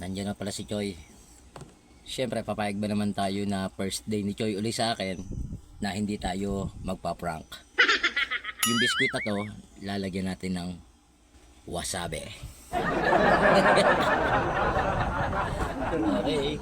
Nandiyan na pala si Choy. Siyempre, papayag ba naman tayo na first day ni Choy uli sa akin na hindi tayo magpa-prank. Yung biskwit na to, lalagyan natin ng wasabi. Okay.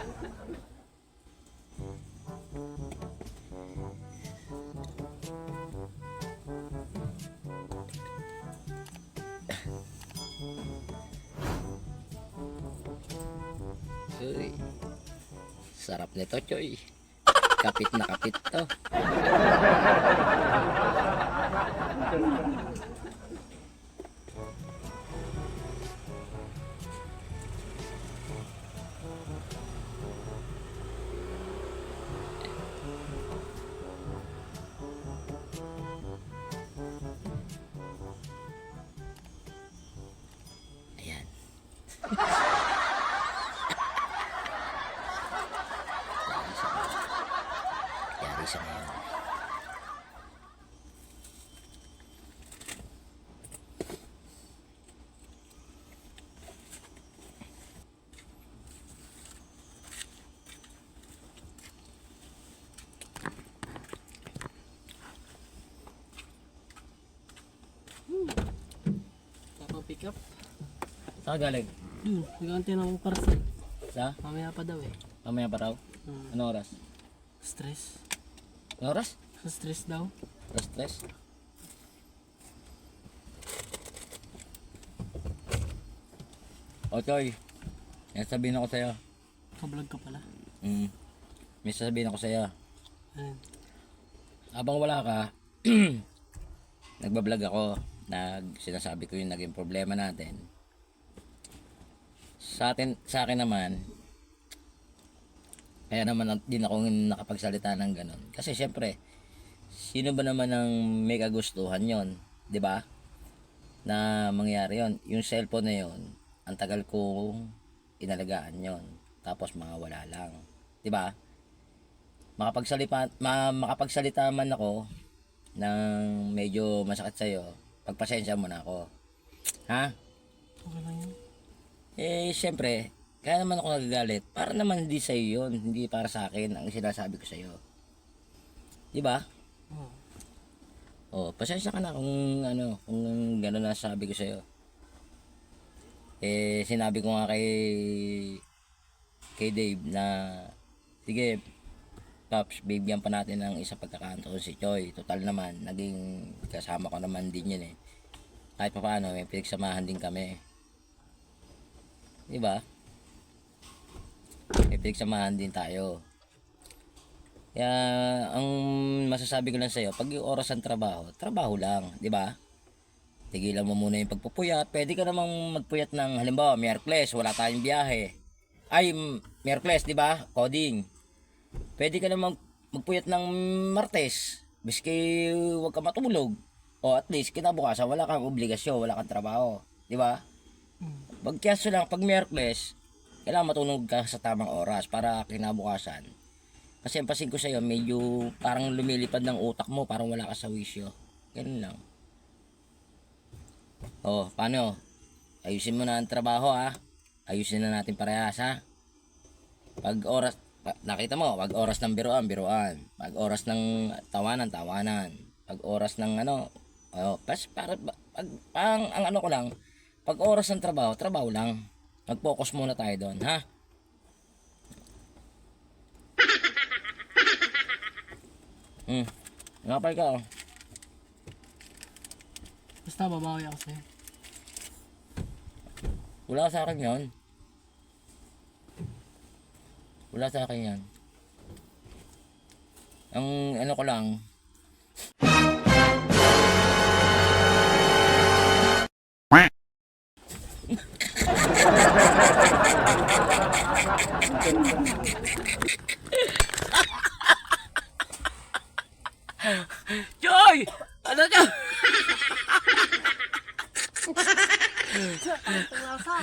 Uy, sarap nito, Choy. Kapit na kapit to. Ayan. Yari siya ngayon. Pick up. Saan ka galing? Nagkakantay na akong parcel. Sa? Mamaya pa daw eh. Mamaya pa raw? Ano oras? Stress. Ano oras? Stress daw. Stress? O Choy, may sasabihin ako sa'yo. Ka-vlog ka pala. May sasabihin ako sa'yo. Ayun. Habang wala ka, nagbablog ako. Sinasabi ko yung naging problema natin. Sa akin naman, kaya naman din ako nakapagsalita ng ganun. Kasi syempre, sino ba naman ang may kagustuhan yon, 'di ba? Na mangyari yon. Yung cellphone na yon, ang tagal kong inalagaan yon. Tapos mga wala lang, 'di ba? Makapagsalita man ako ng medyo masakit sa'yo, pagpasensya mo na ako. Ha? Okay lang yun. Syempre, kaya naman ako nagagalit. Para naman hindi sa'yo yun, hindi para sa akin ang sinasabi ko sa'yo. Diba? Pasensya ka na kung gano'n na sabi ko sa'yo. Sinabi ko nga kay Dave na, sige, Pops, bibigyan pa natin ng isa pagkakataon si Choy. Total naman, naging kasama ko naman din yun eh. Kahit pa paano, may pinagsamahan din kami. Diba? May pinagsamahan din tayo. Kaya, ang masasabi ko lang sa'yo, pag yung oras ng trabaho, trabaho lang. Diba? Tigilan mo muna yung pagpupuyat. Pwede ka namang magpuyat ng, halimbawa, Miyerkules, wala tayong biyahe. Ay, Miyerkules, diba? Coding. Pwede ka namang magpuyat ng Martes, biski huwag ka matulog. O at least kinabukasan wala kang obligasyon, wala kang trabaho, di ba? Pagkaso lang pag Miyerkules, kailangan matulog ka sa tamang oras para kinabukasan. Kasi ang pasin ko sa'yo, medyo parang lumilipad ng utak mo, parang wala ka sa wisyo. Ganun lang. Paano? Ayusin mo na ang trabaho ha. Ayusin na natin parehas ha. Pag oras, nakita mo, pag oras ng biruan, pag oras ng tawanan, pag oras ng ang ano ko lang, pag oras ng trabaho lang. Mag-focus muna tayo doon, ha? Ngapay ka, oh. Basta babawi ako sa'yo. Wala sa akin yun. Wala sa akin yan. Ang ano ko lang, Joy! Ano ka? Lasa.